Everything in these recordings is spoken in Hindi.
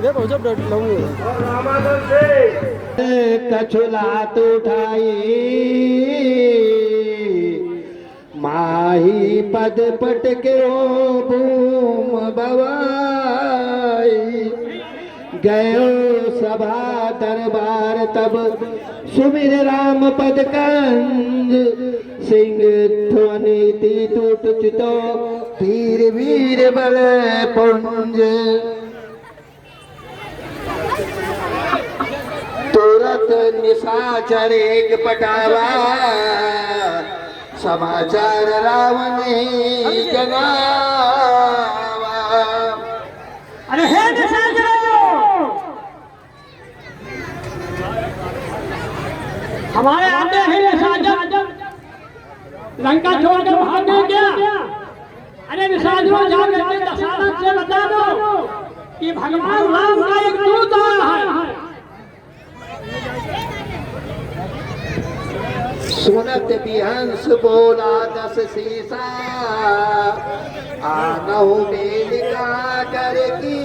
देखो जब लाऊंगे कछुलात उठाई माही पद पटके ओ भूम बवाई गयो सभा दरबार तब सुमिर राम पद कंज सिंह ध्वनि टूट चितो वीर वीर बल पुंज तुरत निशाचर एक पटावा समाचार रावण जनावा। अरे हे निशाचरों, हमारे आते हैं निशाचर लंका छोड़कर भाग गए क्या? अरे निशाचरों, जाकर के दशरथ से बता दो कि भगवान राम का एक दूत आया है। सुनत बिहंस बोला दस सीसा आनहु मेल का कर की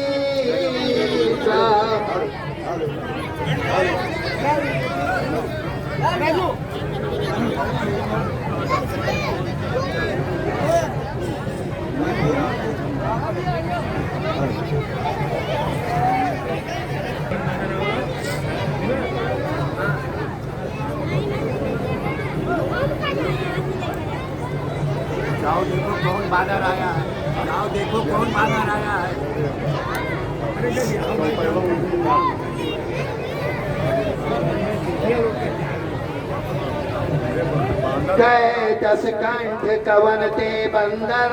जाओ देखो कौन बानर आया है, जाओ देखो कौन बानर आया है। गए दस कंठ कवन ते बंदर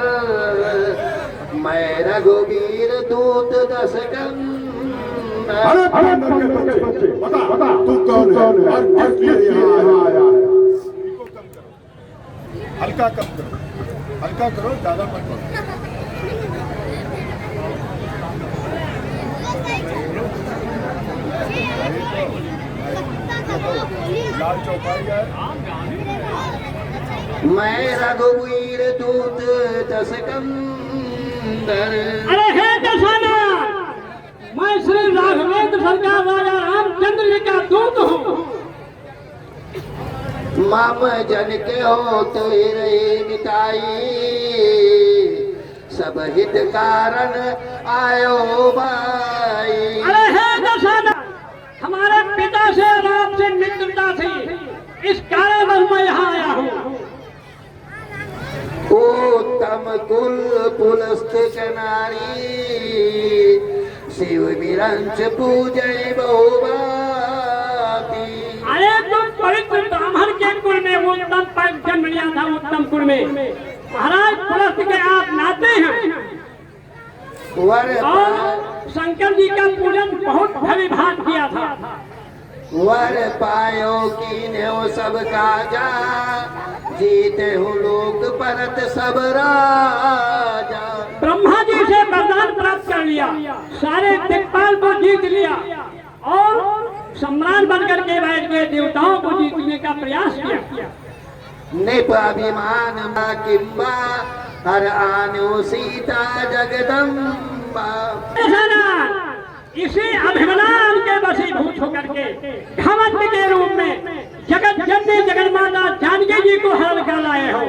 मैं रघुवीर दूत दस कंदर। अरे बता तू कौन है और किस लिए यहाँ आया है? हल्का कम करो, हल्का करो, ज्यादा मत करो। लाल चौपाई है। मैं रघुवीर दूत दस कंदर। अरे हे दशाना, मैं श्री राघवेंद्र सरकार राजा रामचंद्र जी का दूत हूँ। माम जन के हो तेरे मिताई सब हित कारण आयो भाई। अरे हे दशाना, हमारे पिता से राम से मित्रता थी, इस कारण मैं यहाँ आया हूँ। उत्तम कुल पुलस्त नारी शिव विरंच पूजय बहुबाती। अरे तुम पवित्र ब्राह्मण के कुल में उत्तम पद जन्म लिया था, उत्तम कुल में महाराज पुलस्त के आप नाते हैं वर और शंकर जी का पूजन बहुत भली भांति किया था। वर पायो कीन्हे सब काजा जीते हूँ लोक परत सब राजा। ब्रह्मा जी से वरदान प्राप्त कर लिया, सारे दिक्पाल को जीत लिया और सम्राट बनकर के बैठ गए, देवताओं को जीतने का प्रयास किया। निप अभिमान किंबा हर आनु सीता जगदम्बा। इसी अभिमान के वशीभूत होकर के घमंड के रूप में जगत जननी जगन्माता जानकी जी को हरण कर लाए हो।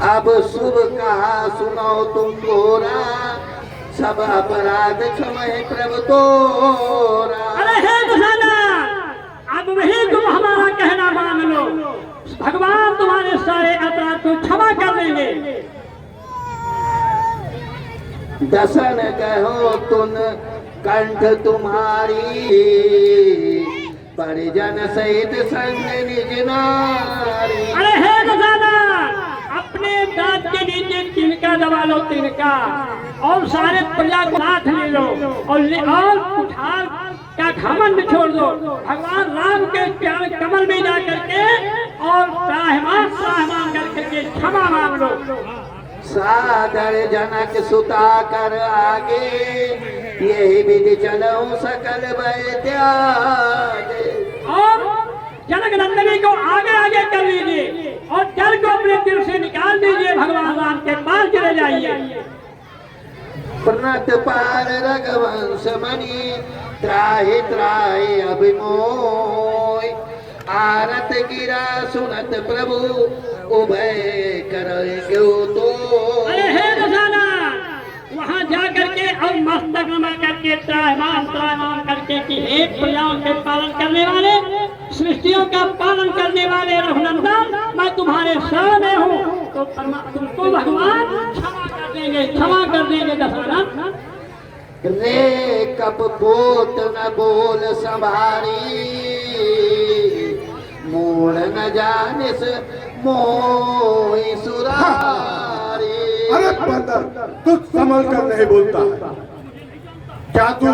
अब शुभ कहा सुनो तुम गोरा सब अपराध क्षमय प्रभु तोरा। अरे हे दशाना, अब वही तुम हमारा कहना मान लो, भगवान तुम्हारे सारे अपराध को क्षमा कर देंगे। दसन कहो तुम कंठ तुम्हारी परिजन सहित संग निज नारी। अरे हे दशाना, अपने दांत के नीचे तिनका दबा लो, तिनका, और सारे प्रजा को हाथ ले लो और कुठार का घमंड छोड़ दो। भगवान राम के प्यार कमल में जा करके और त्राहिमाम करके क्षमा मांग लो। सादर जनक सुता कर आगे यही विधि चलऊं सकल वैद्यागे। और जनक नंदनी को आगे आगे कर लीजिए और जल को अपने दिल से निकाल दीजिए, भगवान राम के पास चले जाइए। प्रणत पार रघुवंश मणि त्राहि त्राहि अभिमोय आरत गिरा सुनत प्रभु उभय कर क्यों तो। अरे हे दशानन, वहाँ जा करके और मस्तक नमा करके त्रायमान करके कि हे प्रजाओं के पालन करने वाले, सृष्टियों का पालन करने वाले रघुनंदन, मैं तुम्हारे शरण में हूँ, तो तुमको भगवान क्षमा कर देंगे दशानन। रे कब पोत न बोल संभारी मूड न जानिस मोहि सुरारी। अरे बंदर, तू संभल कर नहीं बोलता है क्या? तू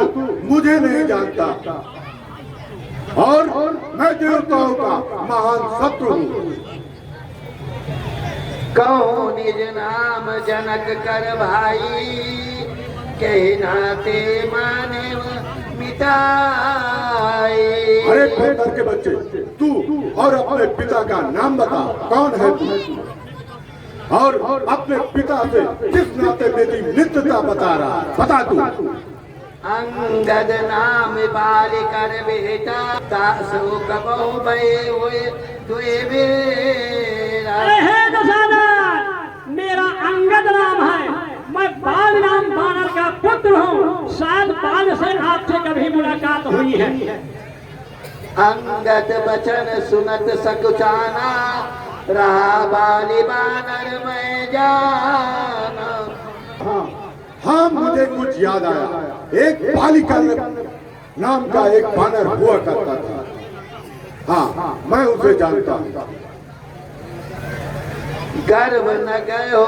मुझे नहीं जानता और मैं देवताओं का महान शत्रु हूँ। कहो निज नाम जनक कर भाई कहे नाते माने मिटाए। अरे बंदर के बच्चे, तू और अपने पिता का नाम बता, कौन है तू और अपने पिता से किस नाते मेरी मित्रता बता रहा है, बता तू। अंगद नाम बाल कर बेटा दासो कबहु भय हुए दुए बेरा। अरे हे दशानन, मेरा अंगद नाम है, मैं बाल नाम बानर का पुत्र हूँ, शायद बाल से आपसे कभी मुलाकात हुई है। अंगद बचन सुनत सकुचाना रहा बाली बानर मैं जाना। हाँ, मुझे कुछ याद आया। एक बालिका नाम का एक बानर हुआ करता था। हाँ, मैं उसे जानता हूँ। गर्व न गयो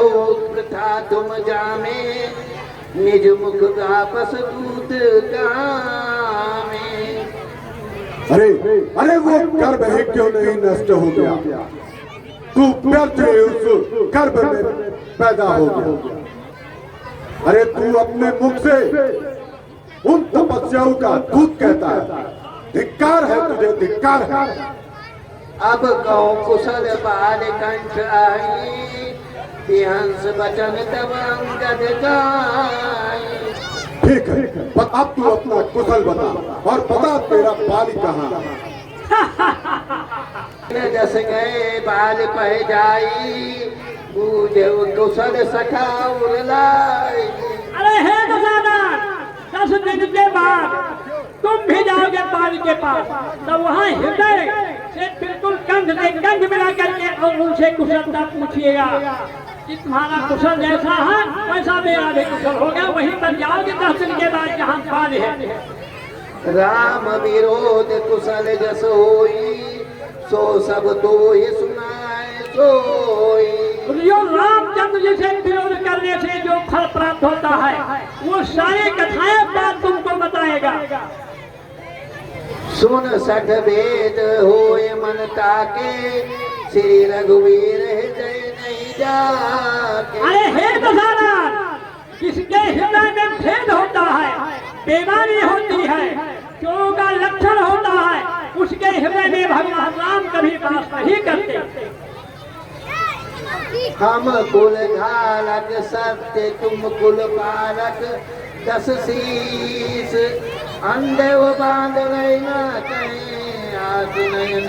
था तुम जामे निज मुख वापस दूत गामे। अरे अरे, वो गर्भ ही क्यों नहीं नष्ट हो गया? तू व्यर्थ ही उस गर्भ में पैदा हो गया। अरे तू अपने मुख से उन तपस्याओं का दूत कहता है। धिक्कार है तुझे, धिक्कार है। अब कहो कुशल बाल कंठ आई हंस बचन तब अंगद गाई। ठीक है, अब तू अपना कुशल बता और बता तेरा बाली कहाँ है। जस गए बाल पह जाई बूझे कुशल सखा उरलाई। अरे हे दशानन, 10 दिन के बाद तुम भी जाओगे बाल के पास, तो वहाँ हृदय से बिल्कुल कंठ से कंठ मिला करके और उनसे कुशलता पूछिएगा कि तुम्हारा कुशल जैसा है वैसा मेरा भी कुशल होगा। वहीं पर जाओगे 10 दिन के बाद जहाँ बाल है। राम विरोध कुशल जस होई सो सब तो ही सुनाए सोई। जो रामचंद्र जी से विरोध करने से जो फल प्राप्त होता है वो सारी कथाएं बात तुमको बताएगा। सुन सठ वेद होए मन ताके श्री रघुवीर हृदय नहीं जाके। अरे हे दशानन, किसके हृदय में भेद होता है, बेमारी होती है, चोरों का लक्षण होता है, उसके हृदय में भगवान राम कभी वास नहीं करते। हम कुल घालक सत्य तुम कुल पालक 10 शीस अंधे वो बांध रहना कहीं आस नयन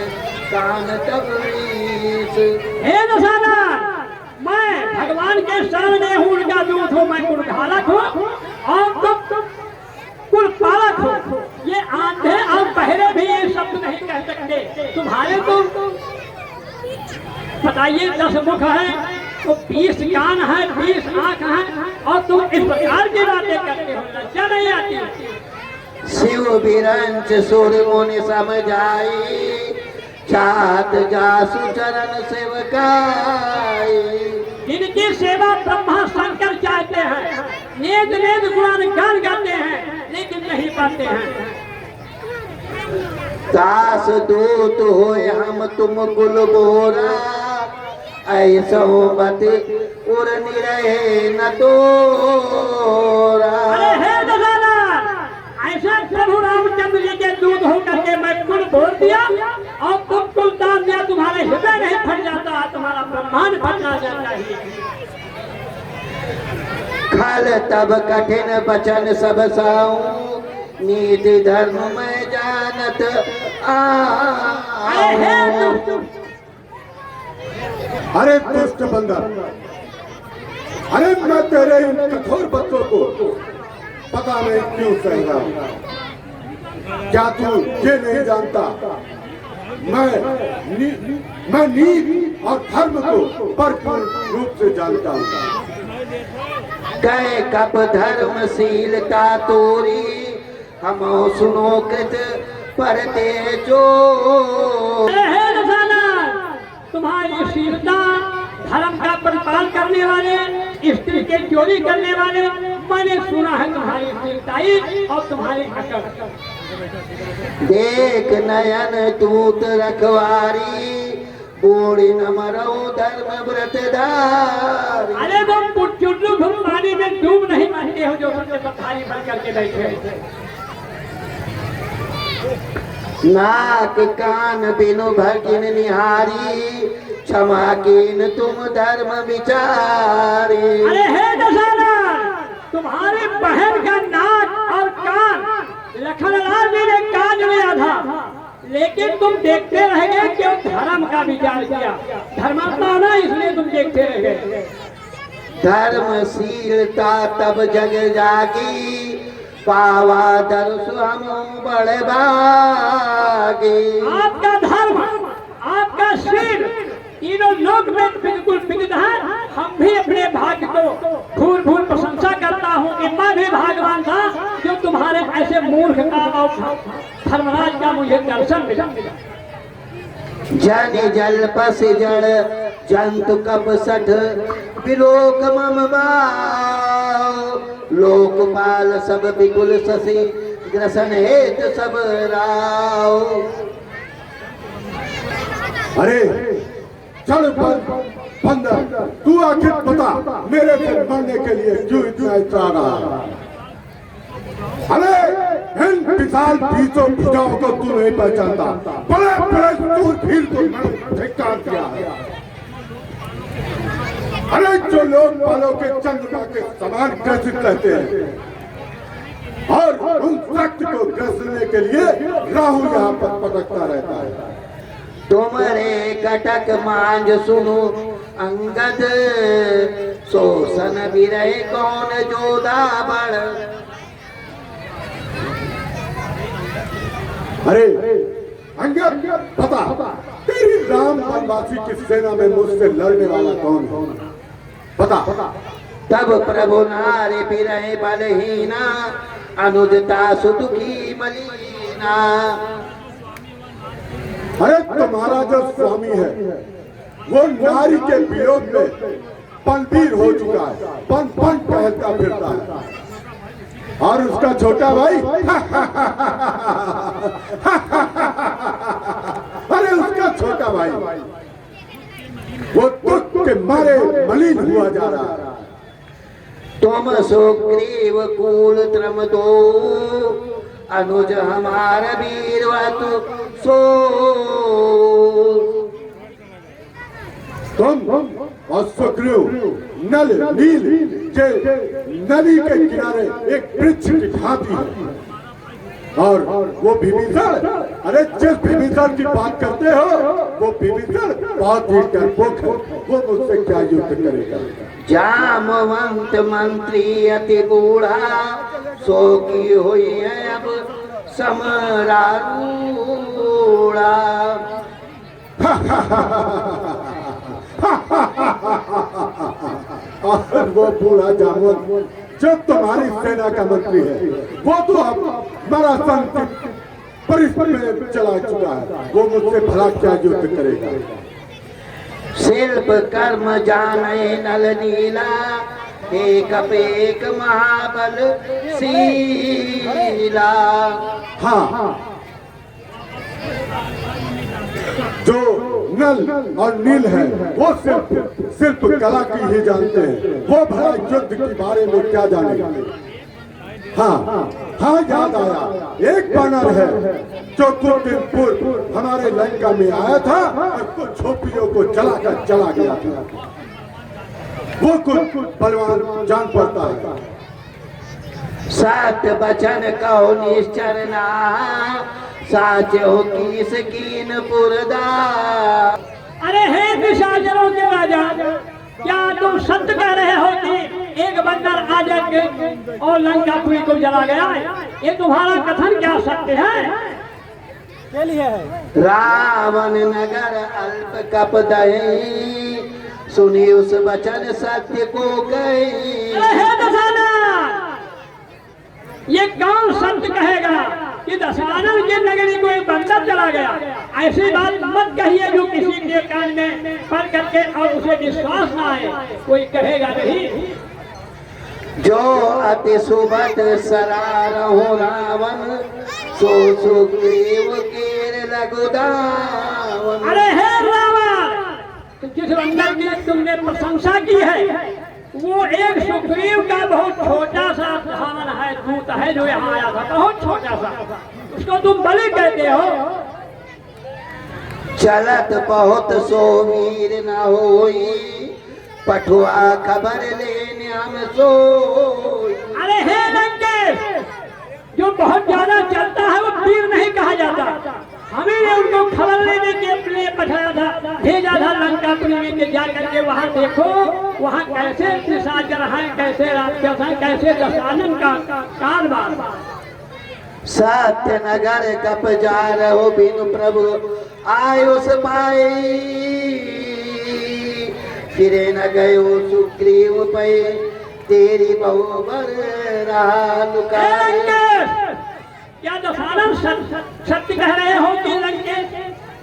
कान तबरीस। हे दशानन, मैं भगवान के शरण में हूँ, उनका दूत हूँ, मैं कुल घालक हूँ और तुम कुल पालक हो। ये आंधे और बहरे भी ये शब्द नहीं कह सकते। तुम्हारे तो बताइए 10 मुख है तो 20 कान है, 20 आंख है और तुम इस प्रकार की बातें करते हो, लज्जा नहीं आती? शिव बिरंच सुर मुनि समझाई चाहत जासु चरण सेवकाई। इनकी सेवा ब्रह्मा शंकर चाहते हैं, नेद नेद गुण गान गाते हैं लेकिन नहीं पाते हैं। दास दूत हो हम तुम कुल बोरा ऐसो मत उर निरहे न तोरा। अरे हे दशानन, ऐसा प्रभु रामचंद्र जी के दूध होकर के मैं कुल बोल दिया और तुम कुल दान दिया, तुम्हारे हृदय नहीं फट जाता, तुम्हारा ब्रह्मांड फटना चाहिए। खल तब कठिन बचन सब साऊं, नीति धर्म में जानत अरे हे आऊं। दुष्ट, अरे दुष्ट बंदर, अरे मैं तेरे इन कठोर बच्चों को पता नहीं क्यों सह रहा हूं। क्या तू ये नहीं जानता मैं नीति और धर्म को भरपूर रूप से जानता हूं। कहे कप धर्मशीलता तोरी, हम सुनो कृत परते जो। अरे हे दशानन, तुम्हारी शीलता, धर्म का परिपालन करने वाले, स्त्री के चोरी करने वाले, मैंने सुना है तुम्हारी शीलताई और तुम्हारी अकल। देख नयन तूत रखवारी, बूढ़ी न मरो धर्म व्रतधारी। अरे वो पुटचुल्लू तुम पानी में डूब नहीं पाते हो जो तुमने पथारी बन करके बैठे। नाक कान बिनु भगिन निहारी, क्षमा कीन तुम धर्म विचारी। अरे हे दशानन, तुम्हारी बहन का नाक और कान लखनलाल जी ने कान लिया था, लेकिन तुम देखते रह गए क्यों? धर्म का विचार किया, धर्मात्मा ना, इसलिए तुम देखते रह गए। धर्मशीलता तब जग जागी, पावा दर्श हम बड़े भागी। आपका धर्म, आपका शील तीनों लोक में बिल्कुल विदित है। हम भी अपने भाग्य को भूल भूल प्रशंसा करता हूँ कि मैं भी भाग्यवान था जो तुम्हारे ऐसे मूर्ख का और धर्मराज का मुझे दर्शन मिला। जन जल पस जड़ जंतु कप सठ, विलोक मम बाओ। लोकपाल सब विपुल शशि, ग्रसन हेत सब राव। अरे चल बंदर, तू आखिर बता मेरे से मरने के लिए क्यों इतना इच्छा रहा है? अरे इन विशाल बीचों भुजाओं को तू नहीं पहचानता, बड़े बड़े सूर भीड़ को मैंने धिक्कार दिया है। अरे जो लोग बालों के चंद्रमा के समान ग्रसित रहते हैं और उन शक्ति को ग्रसने के लिए राहु यहाँ पर पटकता रहता है। तुमरे कटक मांझ सुनो अंगद, शोषण विरह कौन जोदा बड़। अरे अंगद, बता तेरी राम वनवासी की सेना में मुझसे लड़ने वाला कौन है? बता। तब प्रभु नारे विरह बलहीना, अनुजता सुदुखी मलीना। अरे तुम्हारा जो स्वामी है वो नारी के वियोग में पनपीर हो चुका है, पन पन टहलता फिरता है। और उसका छोटा भाई अरे उसका छोटा भाई वो दुख के मारे मलिन हुआ जा रहा है। तुम सुग्रीव कूल त्रम दो, अनुज हमार वीरवतु सो। तुम और सुग्रीव नल नील के नदी के किनारे एक वृक्ष की भांति है, और वो विभीषण, अरे जिस विभीषण की बात करते हो वो विभीषण बहुत ही डरपोक है, वो मुझसे क्या युद्ध करेगा? जामवंत मंत्री अति बूढ़ा, सो की हुई है अब समरारूढ़ा। और वो बूढ़ा जामुन जो तुम्हारी सेना का मंत्री है, वो तो अब हमारा संत परिस्थिति में चला चुका है, वो मुझसे भला क्या युद्ध करेगा? शिल्प कर्म जाने नल नीला, एक अपेक महाबल शीला। हाँ, जो नल और नील है वो सिर्फ कला की ही जानते हैं, वो भला युद्ध के बारे में क्या जानेंगे? हाँ, याद आया, एक बानर है जो कुछ दिन पूर्व हमारे लंका में आया था और कुछ झोपड़ियों को जलाकर चला गया था। वो कुछ बलवान जान पड़ता है। सत्य वचन कहो निश्चर ना, साच हो कीस कीन पुरदा। अरे हे निशाचरों के राजा, क्या तुम सत्य कह रहे हो कि एक बंदर आ जाके और लंकापुरी को जला गया है? ये तुम्हारा कथन क्या सत्य है? रावण नगर अल्प कप दही, सुनी उस वचन सत्य को कही। अरे हे दशानन, ये कौन सत्य कहेगा कि दशानन की नगरी को एक बंदर चला गया? ऐसी बात मत कहिए जो किसी के कान में पढ़ करके और उसे विश्वास ना आए, कोई कहेगा नहीं। जो अति सुबत सरारहु रावण, सो सुग्रीव कीर रघुदावन। अरे हे रावण, तो जिस बंदर की तुमने प्रशंसा की है वो एक सुग्रीव का बहुत छोटा सा धावन है, दूत है जो यहाँ आया था, बहुत छोटा सा, उसको तुम बलि कहते हो। चलत बहुत सो वीर न होई, पठुआ खबर लेने हम सोई। अरे हे लंकेश, जो बहुत ज्यादा चलता है वो वीर नहीं कहा जाता। हमें ने उनको खबर लेने के लिए पठाया था, भेजा था लंकापुरी में कि जा करके वहाँ देखो वहाँ कैसे निशाचर हैं, कैसे राक्षस हैं, कैसे दशानन का कारभार। सत्य नगर कप जा रहो बिनु प्रभु आयुष पाई, फिरे न गयो सुग्रीव पे तेरी बहुबर रहा लुकाए। क्या दशानन सत्य कह रहे हो कि लंकेश?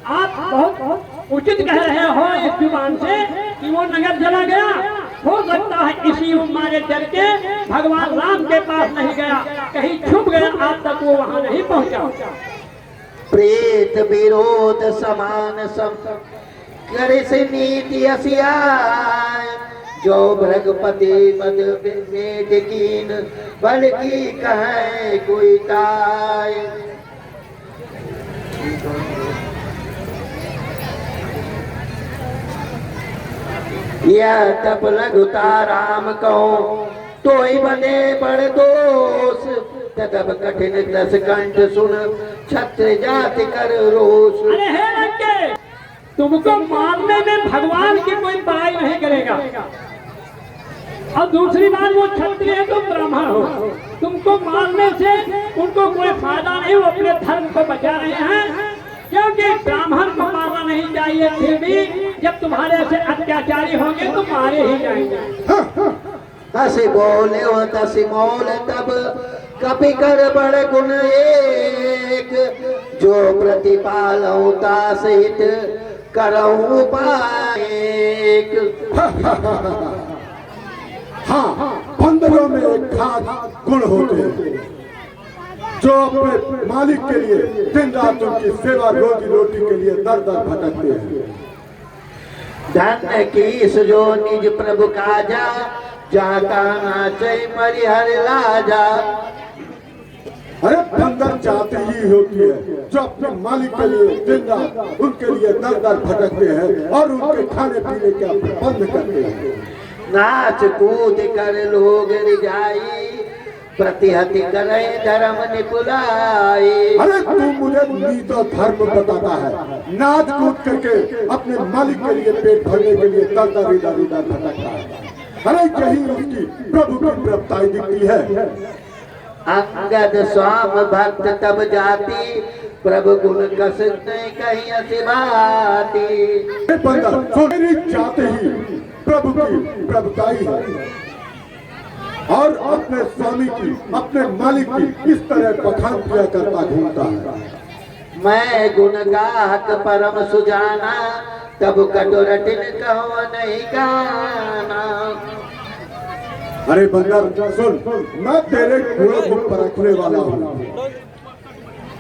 आप बहुत उचित कह रहे हो इस जुबान से कि वो नगर चला गया। हो सकता है इसी मारे डर के भगवान राम के पास नहीं गया, कहीं छुप गया, आज तक वो वहाँ नहीं पहुँचा। प्रेत विरोध समान सम करे से नीति असियाय, जो भृगपति पद मेट कीन बल की कहे कोई ताय। यह तप लघुता राम कहो तो ही बने बड़ दोष, तब कठिन दस कंठ सुन छत्र जाति कर रोष। अरे हे लंकेश, तुमको मारने में भगवान की कोई बड़ाई नहीं करेगा, और दूसरी बात वो क्षत्रिय है तो ब्राह्मण हो, तुमको मारने से उनको कोई फायदा नहीं, वो अपने धर्म को बचा रहे हैं। क्योंकि ब्राह्मण को मारना नहीं चाहिए, फिर भी जब तुम्हारे से अत्याचारी होंगे तो मारे ही जाएंगे। हसी बोले हो तसी मोल तब कपि कर बड़ गुण एक, जो प्रतिपालऊ ता सहित करऊं पाएक। हाँ, बंदरों में एक खास गुण होते हैं जो अपने मालिक के लिए दिन रात उनकी सेवा रोजी रोटी के लिए दर दर भटकते हैं। धन्य कीस जो निज प्रभु काजा, जाता नाचे मरिहर लाजा। अरे बंदर जाति ही होती है जो अपने मालिक के लिए दिन रात उनके लिए दर दर भटकते हैं और उनके खाने पीने का प्रबंध करते हैं। नाच कूद कर लोग रिझाई, प्रतिहति करे धर्म निपुलाई। अरे तू मुझे नीति और धर्म बताता है, नाच कूद करके अपने मालिक के लिए पेट भरने के लिए दर दर इधर उधर भटकता है। अरे यही उसकी प्रभु की प्रभुताई दिखती है। अंगद स्वाम भक्त तब जाति, प्रभु गुण कस कहीं असिबाती। बंदर मेरी जाते ही प्रभु की प्रभुताई है और अपने स्वामी की, अपने मालिक की इस तरह बखान किया करता घूमता है। मैं गुण गाहक परम सुजाना, तब कटोरटिन कहो नहीं गाना। अरे बंदर सुन, मैं तेरे गुणों को परखने वाला हूँ,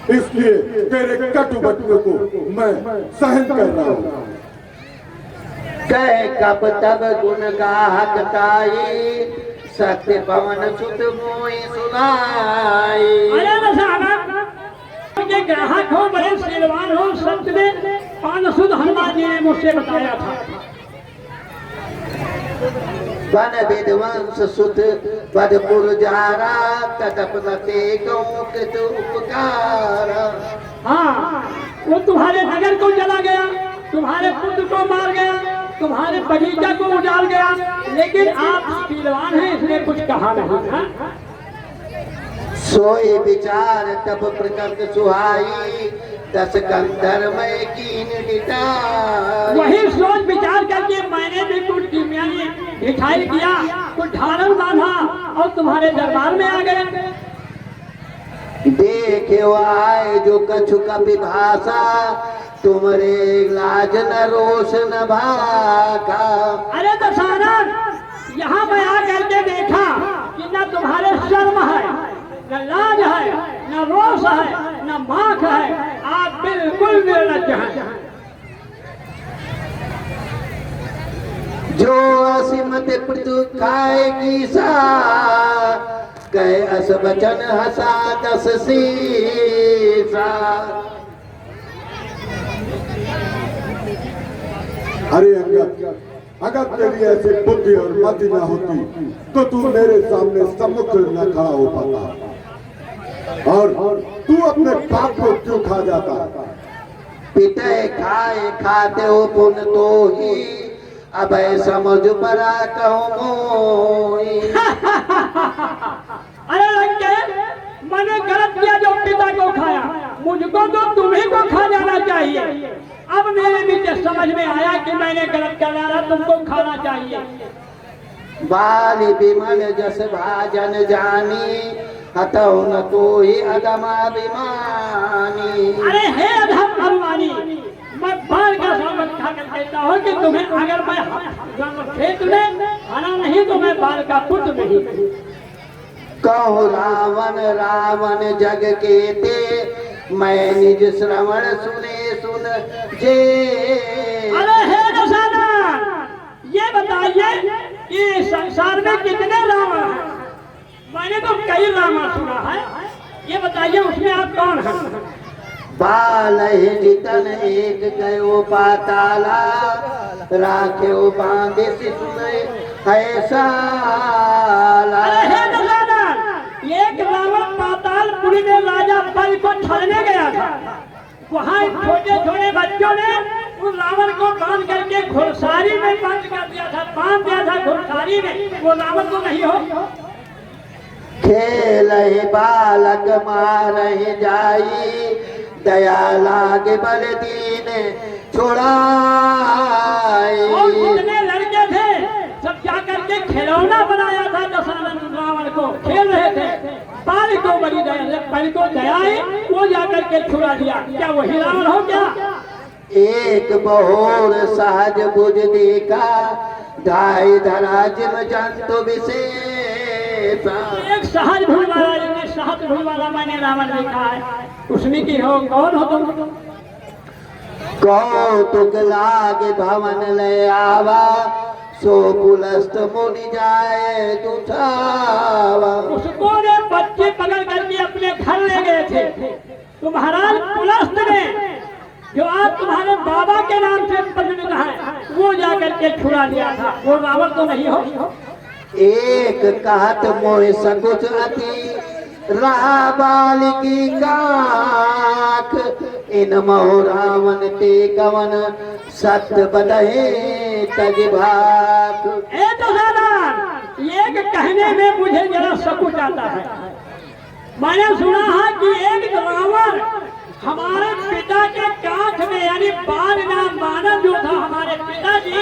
इसलिए तेरे कटु वचनों को मैं सहन कर रहा हूँ। कह कब तब गुण गाहक ताई, सत्य पवन सुत मोहि सुनाई। अरे दशानन, के ग्राहक हो, बड़े शीलवान हो, सत्य में पान सुध हनुमान जी ने मुझसे बताया था। वन विध्वंस सुत बदपुर जारा तटपनते गौ कृत उपकारा। हाँ, वो तुम्हारे नगर को चला गया, तुम्हारे पुत्र को मार गया, तुम्हारे बगीचा को उजाड़ गया, लेकिन आप वीरवान हैं इसलिए कुछ कहा नहीं। हाँ? सोई विचार तब प्रकट सुहाई दस कंधर में कीन डिटाई। वही सोच विचार करके मैंने भी कुछ कीमियाई दिखाई दिया, कुछ धारण बांधा और तुम्हारे दरबार में आ गए। देखे आए जो कछु का विभाषा तुमरे लाज न रोष न भाका। अरे दशरथ, यहाँ मैं आकर के देखा कि न तुम्हारे शर्म है, न लाज है, न रोष है, न माख है, आप बिल्कुल निर्लज्ज हैं। जो असीमत पृथु खाएगी सा कहे अस बचन हसा दस सीसा। अरे अंगद, अगर तेरी ऐसी बुद्धि और मति न होती तो तू मेरे सामने सम्मुख न खड़ा हो पाता, और तू अपने पाप को क्यों खा जाता। पिटे खाए खाते हो पुन तो ही अब समझ परा कहूँ मोही। अरे लंके, मैंने गलत किया जो पिता को खाया, मुझको तो तुम्ही को खा जाना चाहिए। अब मेरे बीच समझ में आया कि मैंने गलत कर डाला, तुमको खाना चाहिए। बाल विमल जस भाजन जानी हतौ न तो ही अधमाभिमानी। अरे हे अधम अभिमानी, मैं बाल का स्वागत खा कर कहता हूँ कि तुम्हें अगर मैं खेत में खाना नहीं तो मैं बाल का पुत्र नहीं। कहो रावण रावण जग के ते मैं निज श्रवण सुने सुन जे। अरे हे दशरथ, ये बताइए कि संसार में कितने रावण हैं? मैंने तो कई रावण सुना है, ये बताइए उसमें आप कौन हैं? बाल जितन एक गयो पाताला राखे बांधे सुने ऐसा। अरे हे दशरथ, एक रावण पातालपुरी में राजा बलि को छलने गया था। वहाँ छोटे छोटे बच्चों ने उस रावण को बांध करके घुड़सारी में बंद कर दिया था, बांध दिया था घुड़सारी में। वो रावण तो नहीं हो। खेल बालक मारहि जाई दया लागे बल दीन छुड़ाई। और जितने लड़के थे सब जाकर के खिलौना बनाया था दशरथ रावण को, खेल रहे थे। बाल को बलि को दया आई, वो जाकर के छुड़ा दिया। क्या वही रावण हो क्या? एक बहोर सहज बुझ देखा ढाई धरा जिम जंतु विशेष। एक सहज भूल वाला, सहज भूल वाला मैंने रावण देखा है। उसमें की हो, कौन हो तुम? कौतुक लागे भवन ले आवा सो पुलस्त मुनि जाए दुछावा। उसको ने बच्चे पकड़ करके अपने घर ले गए थे। तो महाराज पुलस्त ने, जो आज तुम्हारे बाबा के नाम से प्रचलित है, वो जाकर के छुड़ा दिया था। वो रावण तो नहीं हो। एक कहत मोह सकुच अति रहा बालिकी काख इन मोह रावण ते कवन सत्य बदहे तज भाक। ए तो एक कहने में मुझे जरा सकुच आता है। मैंने सुना है कि एक रावण हमारे पिता के काख में, यानी बाल नाम मानव जो था हमारे पिताजी,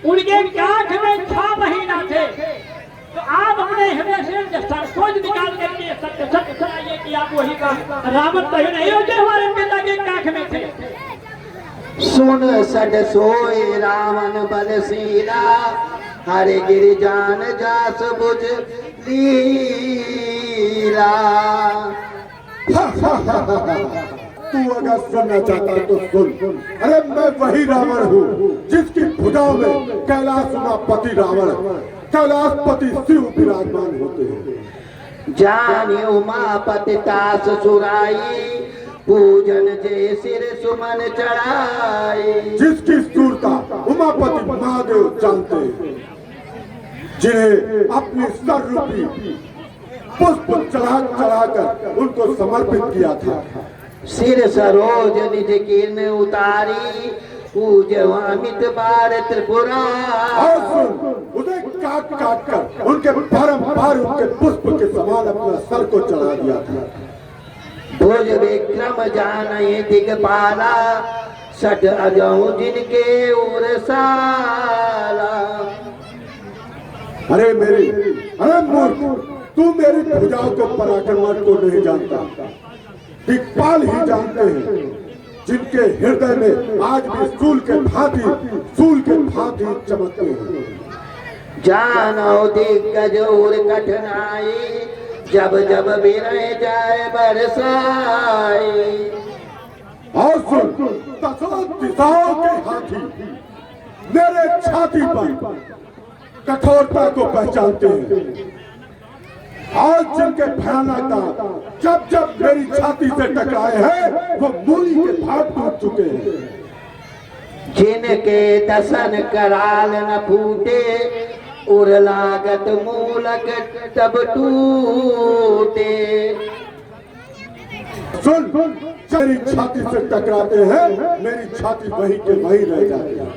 उनके काख में 6 महीना थे। तो आप अपने हृदय से सोच निकाल करके सत्य सत्य सुनाइए कि आप वही का रावण तो नहीं हो जो हमारे पिता के काख में थे। सुन सड सोए रावण बलशीला हरे गिरि जान जास बुझ लीला। तू अगर सुनना चाहता है तो सुन। अरे मैं वही रावण हूँ जिसकी भुजाओं में कैलाश उमापति रावण कैलाशपति शिव विराजमान होते हैं। जानी उमापति तास सुराई पूजन जे सिर सुमन चढ़ाई। जिसकी सूरता उमापति महादेव जानते हैं। जिन्हें अपनी सर रूपी पुष्प चढ़ा चढ़ाकर उनको समर्पित किया था। सिर सरोज निज किरण उतारी पूजवामित बार त्रिपुरा। और सुन, उन्हें काट काट कर उनके बारंबार उनके पुष्प के समान अपना सर को चढ़ा दिया था। भुज विक्रम जाने दिगपाला सठ अजऊ जिनके उरसाला। अरे मूर्ख, तू मेरी भुजाओं को पराक्रमण को नहीं जानता, दिक्पाल ही जानते हैं, जिनके हृदय में आज भी सूल के भांति चमकते हैं। जानो दिग्गज और कठिनाई जब जब बिरह जाए बरसाई। और सुन, दसों दिशाओं के हाथी मेरे छाती पर कठोरता को पहचानते हैं। आज जिनके भयानक दांत जब जब मेरी छाती से टकराए हैं वो मूली के भाग टूट चुके हैं। जिनके दसन कराल न फूटे उर लागत मूलक तब टूटे। सुन, मेरी छाती से टकराते हैं, मेरी छाती वही के वही रह जाती है।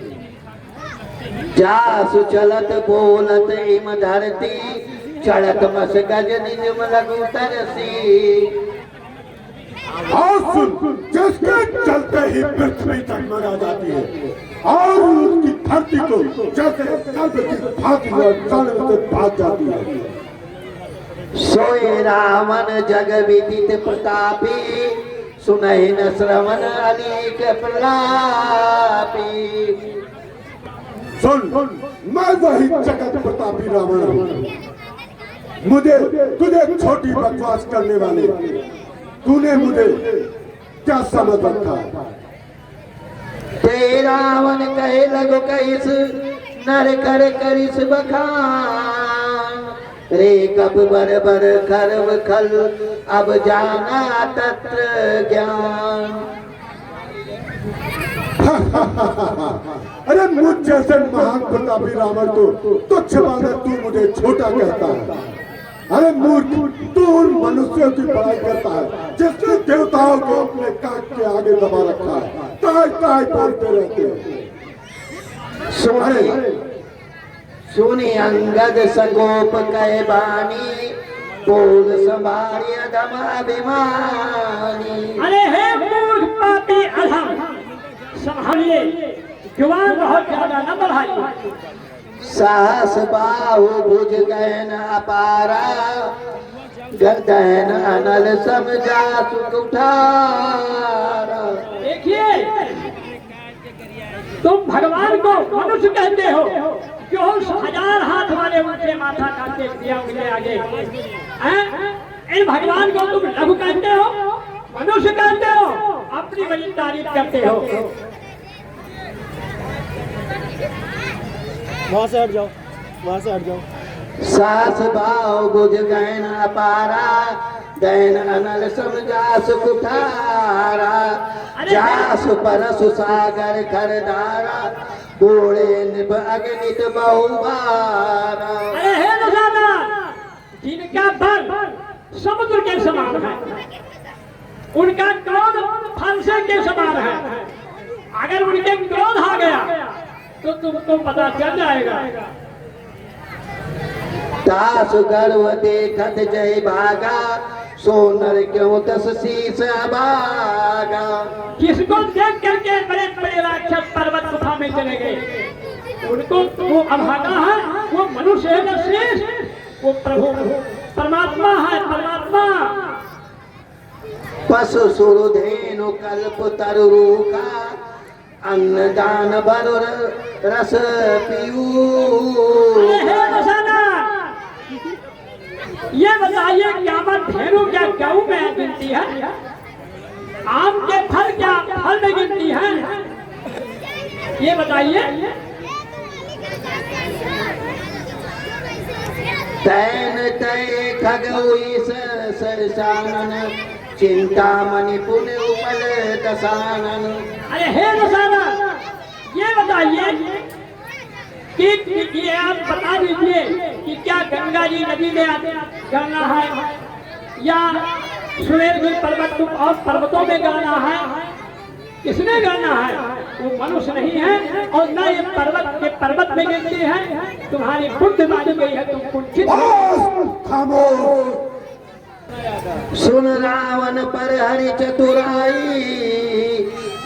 जासु चलत बोलत इम धरती चढ़त मस गज निजम लगु तरसी। और सुन, जिसके चलते ही पृथ्वी टगमगा जाती है और उसकी धरती को जैसे कल्प की भांति से भाग जाती है। सोए रावण जग विदित प्रतापी सुनहि न श्रवण अलीक प्रलापी। सुन, मैं वही जगत प्रतापी रावण हूँ। मुझे तुझे छोटी बकवास करने वाले तूने मुझे क्या समझ रखा? ते रावण कहे लगो कैस नर कर करिस बखान। रे कब बर बर खरब खल अब जाना तत्र ज्ञान। अरे मुझ जैसे महान प्रतापी रावण को तुच्छ माने तू मुझे छोटा कहता है। अरे मूर्ख, तू उन मनुष्यों की बड़ाई करता है जिसने देवताओं को अपने काट के आगे दबा रखा है, ताय ताय बोलते रहते हैं। सुनी अंगद सकोप कह बानी बोल संभारिय दम अभिमानी। अरे हे मूर्ख पापी अधम, संभालिए, जुबान बहुत ज्यादा न बढ़ाइए। साहस बाहु भुज गयन अपारा गर्दन अनल समझा सुख उठारा। देखिए, तुम भगवान को मनुष्य कहते हो, जो 1000 हाथ वाले उनसे माथा काटे दिया मुझे आगे। इन भगवान को तुम लघु कहते हो, मनुष्य कहते हो, अपनी बड़ी तारीफ करते हो। वहाँ से हट जाओ, वहाँ से हट जाओ। सास भाव बुझ गयन अपारा दैन अनल समझा सुख उठारा। जास परसु सागर खरदारा बोले निभ अग्नित बहुबारा। अरे हे नजारा, जिनका बल समुद्र के समान है, उनका क्रोध फंसे के समान है। अगर उनके क्रोध आ गया तो तुमको पता चल जाएगा। दास गर्व देखत जय भागा सोनर क्यों दस शीस भागा। किसको देख करके बड़े बड़े राक्षस पर्वत गुफा में चले गए, उनको वो अभागा है, वो मनुष्य है न शेष, वो प्रभु परमात्मा है, परमात्मा। पशु सुरधेनु कल्प तरु का अन्नदान बरुर रस पीऊ। ये बताइए, क्या बात धेनु क्या गऊ में गिनती है? आम के फल क्या फल में गिनती है? ये बताइए। तैन तय खगोई सरसानन चिंतामणि पुण्य उपल दसानन। अरे हे दसानन, ये बताइए कि ये आप बता दीजिए कि क्या गंगा जी नदी में गाना है या सुमेरगिरी पर्वत और पर्वतों में गाना है? किसने गाना है? वो मनुष्य नहीं है और न ये पर्वत में गिरती है। तुम्हारी बुद्धि मारी गई है, तुम कुंठित खामोश। सुन रावण पर हरि चतुराई,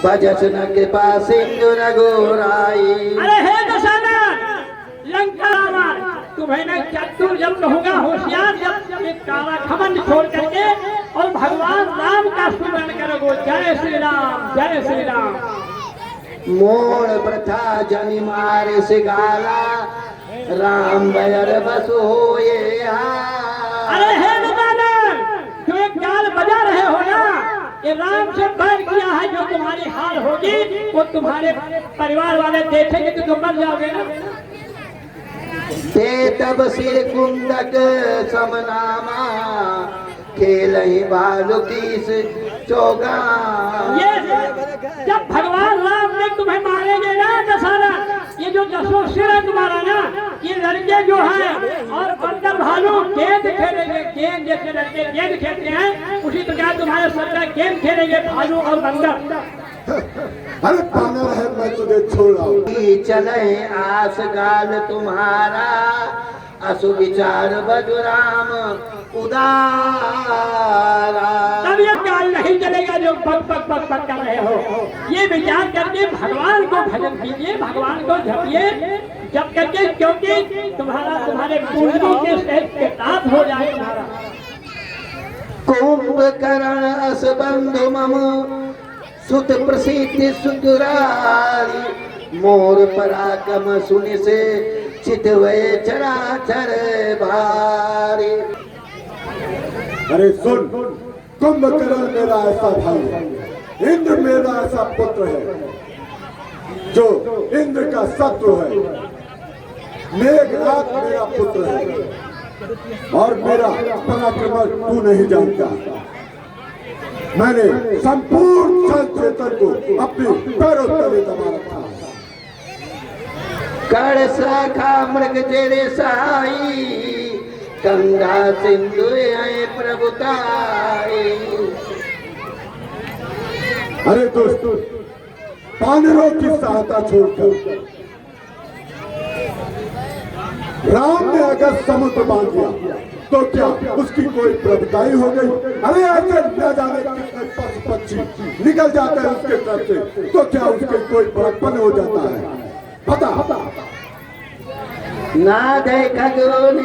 भजस न कृपा सिंधु रघुराई। अरे हे दशरथ लंका रावण, तुम्हें मैं चतुर जब कहूँगा, होशियार जब एक काला घमंड छोड़ करके और भगवान राम का स्मरण करोगे। जय श्री राम, जय श्री राम। मोर प्रथा जनि मारे सिगाला, राम बयर बस होए। अरे हे दशरथ, जो एक गाल बजा रहे हो ना, ये राम से बैर किया है। जो तुम्हारी हाल होगी वो तुम्हारे परिवार वाले देखेंगे तो तुम मर जाओगे ना। ते तब सिर कुंदक समनामा, खेल भालू तीस चौगा। ये जब भगवान राम ने तुम्हें मारेंगे ना दशरथ, ये जो दसों सिर है तुम्हारा ना, ये लड़के जो है और बंदर भालू गेंद खेलेंगे। गेंद जैसे लड़के गेंद खेलते हैं, उसी प्रकार तुम्हारे सर का गेंद खेलेंगे भालू और बंदर। अरे बानर है, मैं तुझे छोड़ रहा हूँ। चले आस गाल तुम्हारा, असु विचार बजुराम उदारा। तब ये गाल नहीं चलेगा जो पक पक पक पक कर रहे हो। ये विचार करके भगवान को भजन कीजिए, भगवान को जपिए, जब करके, क्योंकि तुम्हारे पूर्वजों के सहज साथ हो जाए तुम्हारा। कुंभकर्ण अस बंधु मम, सुत प्रसिद्धि सुतुरारी। मोर पराक्रम सुनि से चितवे चराचर भारी। अरे सुन, कुंभकर्ण मेरा ऐसा भाई है, इंद्र मेरा ऐसा पुत्र है जो इंद्र का शत्रु है। मेघनाथ मेरा पुत्र है और मेरा पराक्रम तू नहीं जानता। मैंने संपूर्ण चेतन को अपने पैरों तले दबा रखा। कर शाखा मृग जेरे सहाई, गंगा सिंधु आए प्रभुताई। अरे दोस्तों, वानरों की सहायता छोड़कर राम ने अगर समुद्र बांध दिया तो क्या उसकी कोई प्रभुताई हो गई? अरे ऐसे न जाने कितने पशु पक्षी निकल जाते हैं उसके तरफ से, तो क्या उसके कोई बड़प्पन हो जाता है? बता। ना देखा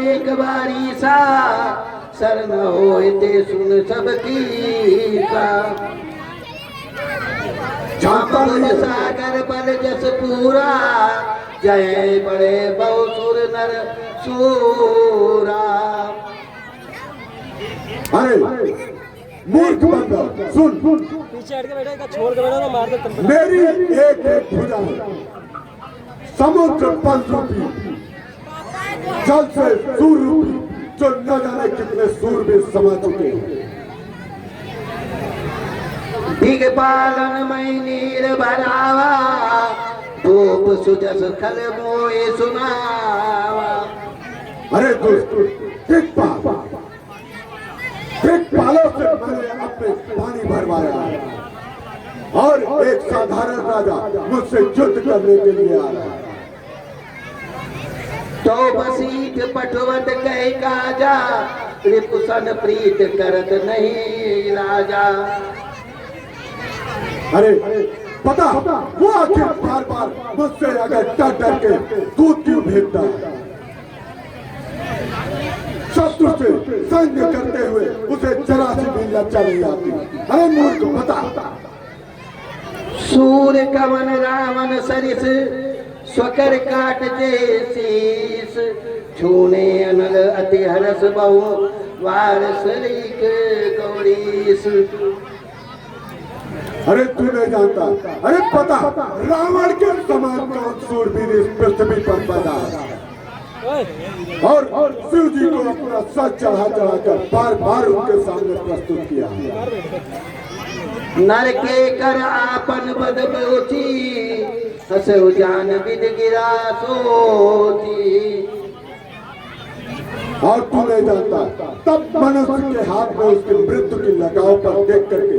एक बारी सा, शरण होते सुन सबकी सा। जानता नहीं है। सागर बल जस पूरा, जय बड़े बहुसुर नर सूरा। अरे मूर्ख बंदर, सुन, पीछे हट के बैठा, इधर छोड़ के बैठा तो मार दे तुम। मेरी एक एक भुजा है समुद्र पल रूपी, जल से सूर रूपी, जो न जाने कितने सूर भी समा चुके हैं। दिग्पालन मई नीर भरावा, धूप सुजस खल मोए सुनावा। अरे दोस्तों, दिग्पालों से मैंने अपने पानी भरवाया और एक साधारण राजा मुझसे युद्ध करने के लिए आ रहा है। तो बसीठ पटवत कह काजा, रिपुसन प्रीत करत नहीं राजा। अरे पता वो आखिर बार बार मुझसे अगर डर के दूध क्यों भेजता है? शत्रु से सैन्य करते हुए उसे जरा सी भी लज्जा नहीं आती। अरे मूर्ख, बता। सूर्य कवन रावण सरिस, स्वकर काट जे शीस। छूने अनल अति हरस बहु, वार सरीक गौरीस। अरे तू नहीं जानता। अरे पता, रावण के समान कौन सूरवीर इस पृथ्वी पर पैदा है? और शिव जी को अपना सच चढ़ा चढ़ाकर बार बार उनके सामने प्रस्तुत किया। नर के कर आपन बद बोची, हसो जान विद गिरा सोची। और तू नहीं जानता, तब मनुष्य के हाथ में उसकी मृत्यु की लगाव पर देख करके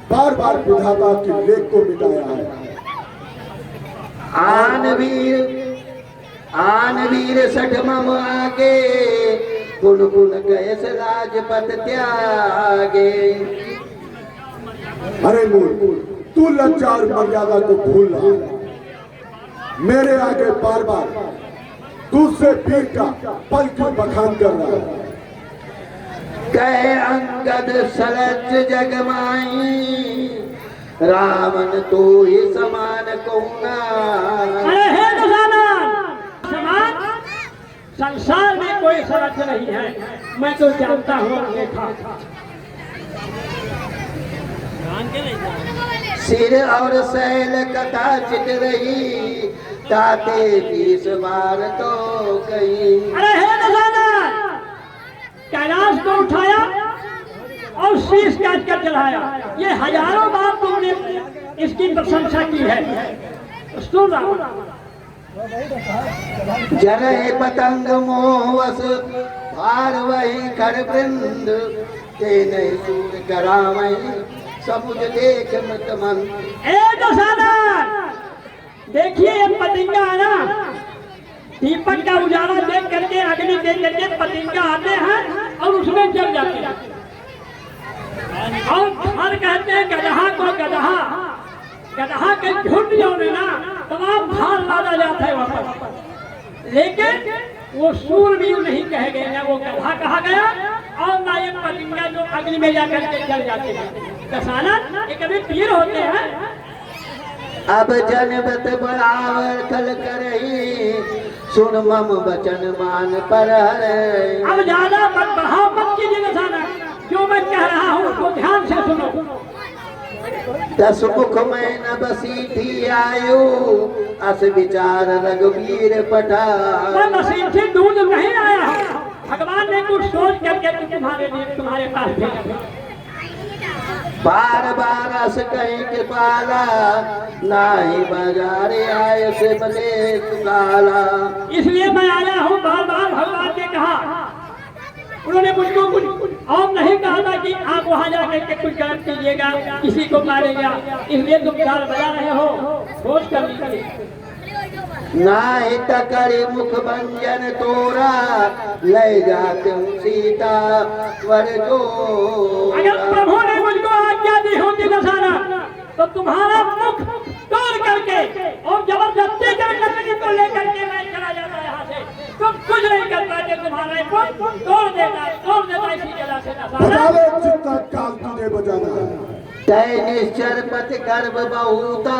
बार बार विधाता की लेख को मिटाया है। आन वीर सठ मम आगे, पुन पुन कैस राजपथ त्यागे। अरे मूल, तू लज्जा और मर्यादा को भूल रहा है। मेरे आगे बार बार दूसरे वीर का पल क्यों बखान कर रहा है? कहे अंगद सलज जगमाई, रावण तो ही समान कहूना। अरे हे दशानन, समान संसार में कोई सरस नहीं है, मैं तो जानता हूँ देखा। सिर और शैल कथा चित रही, ताते 20 बार तो कही। अरे हे दशानन, कैलाश को उठाया और शीश काट कर चढ़ाया, ये हजारों बार तुमने इसकी प्रशंसा की है। सुन रहा हूं। जरहे पतंग मोहवस, भार वही कर वृंद, ते नहीं सूर करावई, समुझ देख मत मन। ए दशानन, देखिए ये पतंगा है ना, दीपक का उजाला देख करके, अग्नि देख करके पतंगा आते हैं और उसमें जल जाते हैं। और हर कहते हैं गदहा को गदहा, गदहा के झुंड जो है ना, तमाम भार लादा जाता है वापस। लेकिन वो सूरवीर नहीं कहे गए, ना वो गदहा कहा गया और ना ये पतंगा जो अग्नि में जाकर के जल जाते हैं। दशानन, ये कभी वीर होते हैं। अब जनबत बढ़ावर कल करही, सुन मम वचन मान पर हरे। अब ज्यादा मत बढ़ाओ, मत कीजिए दशानन, जो मैं कह रहा हूँ उसको ध्यान से सुनो। 10 मुख में न बसी थी आयु, अस विचार रघुवीर पठा। मैं मसीह से दूध नहीं आया हूँ, भगवान ने कुछ सोच करके तुम्हारे लिए तुम्हारे पास भेजा। बार बार अस कहीं कृपाला, नाही बाजारे आय से बने सुकाला। इसलिए मैं आया हूँ, बार बार भगवान ने कहा। उन्होंने मुझको कुछ और नहीं कहा था कि आप वहाँ जाकर के कुछ काम कीजिएगा, किसी को मारेगा। इसलिए तुम चाल बजा रहे हो, सोच कर लीजिए। नाही तकरी मुख भंजन तोरा, ले जाते सीता वर जो। अगर प्रभु ने मुझको आज्ञा दी होती दशानन, तो तुम्हारा मुख तोड़ करके और जबरदस्ती करके को लेकर के मैं चला जाता यहाँ से। तुम कुछ नहीं कर पाते, तुम्हारे मुख तोड़ देता इसी जगह से दशानन। जितना काल तुझे बजाना है। तय निश्चर पति गर्भ बहुता,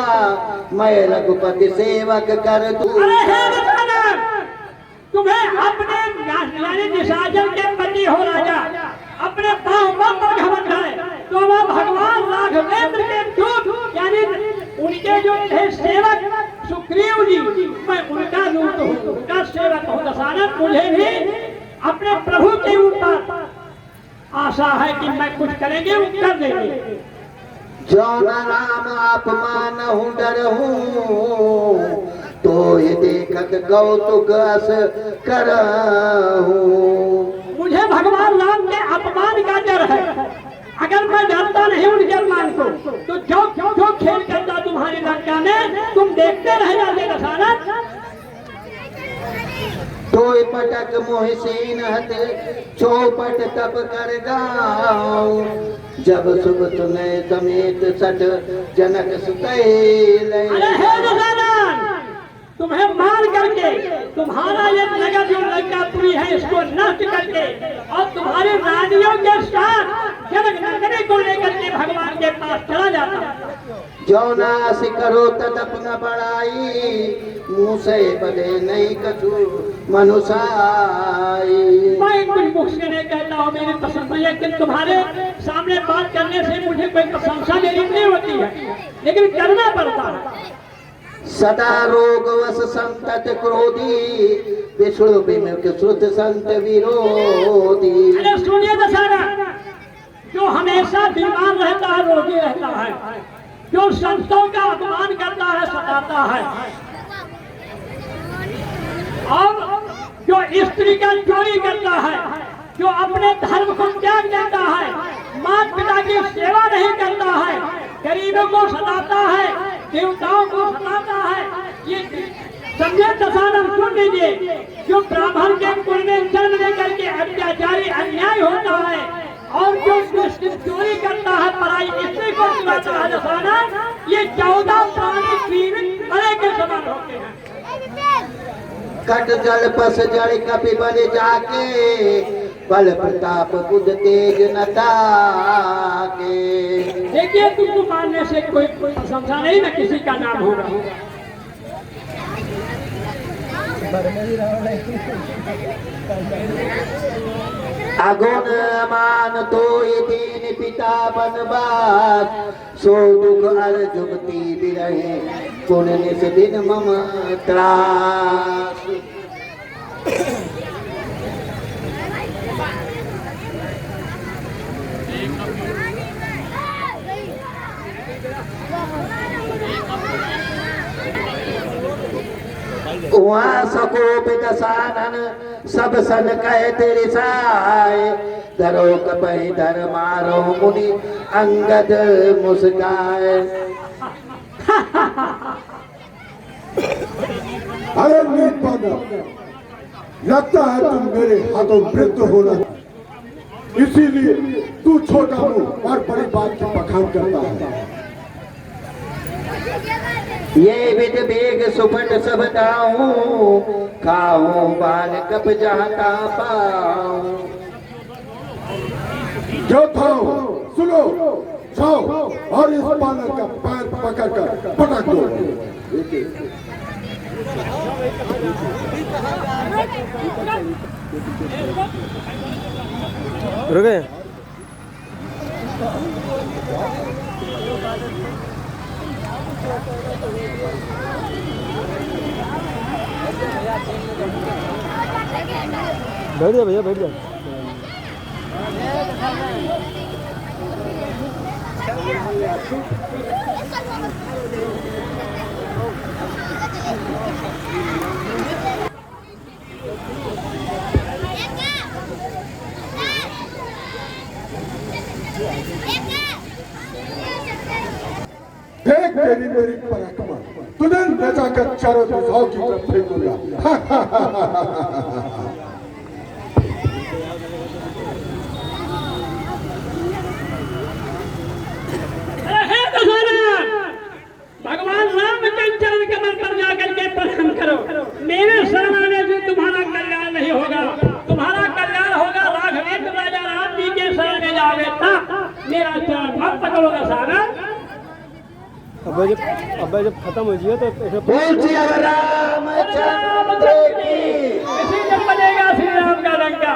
मैं रघुपति सेवक कर तू। अरे हे दशानन, तुम्हें अपने यानी निशाचर के पति हो राजा, अपने पांव पर घमंड है, तो वह भगवान राघवेंद्र के दूत यानी उनके जो थे सेवक सुग्रीव जी, मैं उनका दूत हूँ, उनका सेवक हूँ। दशानन, मुझे भी अपने प्रभु के ऊपर आशा है कि मैं कुछ करेंगे, वो कर देंगे। जो न राम आप मानहु डरहूं, तो ये देखत कौतुक अस करहूं। मुझे भगवान राम के अपमान का डर है। अगर मैं डरता नहीं उनके अपमान को, तो जो खेल करता तुम्हारी लंका में, तुम देखते रह जाते दशानन। तोय पटक मोहसीन हत, चौपट तप कर गाऊं। जब सुब तुने समेत सठ, जनक सुतैल। अरे हे दशानन, तुम्हें मार करके तुम्हारा ये नगर जो लंकापुरी है इसको नष्ट करके और तुम्हारी रानियों के साथ जनक नगरी को लेकर के भगवान के पास चला जाता। जो नास करो तदप न बढ़ाई, मुँह से बदे नहीं कछु मनुषाई। मैं कुछ मुख से नहीं कहता हूँ, मेरी पसंद है, लेकिन तुम्हारे सामने बात करने से मुझे कोई प्रशंसा मेरी नहीं होती है, लेकिन करना पड़ता है। सदा रोग वस संतत क्रोधी, विष्णु विमुख श्रुत संत विरोधी। अरे सुनिए दशानन, जो हमेशा बीमार रहता है, रोगी रहता है, जो संतों का अपमान करता है, सताता है, और जो स्त्री का चोरी करता है, जो अपने धर्म को त्याग देता है, माता पिता की सेवा नहीं करता है, गरीबों को सताता है, देवताओं को सताता है, ये समझे दशानन सुन लीजिए। जो ब्राह्मण के कुल में जन्म लेकर के अत्याचारी अन्याय होता है और जो चोरी करता है, पराई स्त्री को चुराता है दशानन, ये 14 प्राणी पीड़ित मरे के समान होते हैं। कट जल पस जड़ कपि बल जाके, बल प्रताप बुध तेज नता के। देखिए, तुमको मानने से कोई प्रशंसा नहीं ना किसी का नाम होगा। अगुण मान तो दीन पिता बनवास, सो दुख अर जुगती बिरहे, पुन निस दिन मम त्रास। वहाँ सकोप दशानन सब सन कह तेरे साय, धरो कपहि धर मारो मुनि अंगद मुस्काए। अरे नीतपादा, लगता है तुम मेरे हाथों मृत्यु होना, इसीलिए तू छोटा मुंह और बड़ी बात की बखान करता है। ये विध बेग सुपट सब दाऊं, खाऊं बाल कप जाता पाऊं। जो था सुनो, जाओ और इस बालक का पैर पकड़कर पटक दो। रुके बैठ जा भैया, बैठ जा। देख तेरी मेरी पराक्रम, तुझे बचाकर चारों दिशाओं की तरफ फेंकूंगा। भगवान राम के चरण कमल पर जाकर के प्रणाम करो। मेरे शरण आने से तुम्हारा कल्याण नहीं होगा, तुम्हारा कल्याण होगा राघवेंद्र राजा राम जी के शरण में जाओगे तब। मेरा चरण मत पकड़ो दशानन। अब जब खत्म हो जाए तो ऐसे बोल श्री रामचंद्र की। इसी जब बनेगा श्री राम का डंका।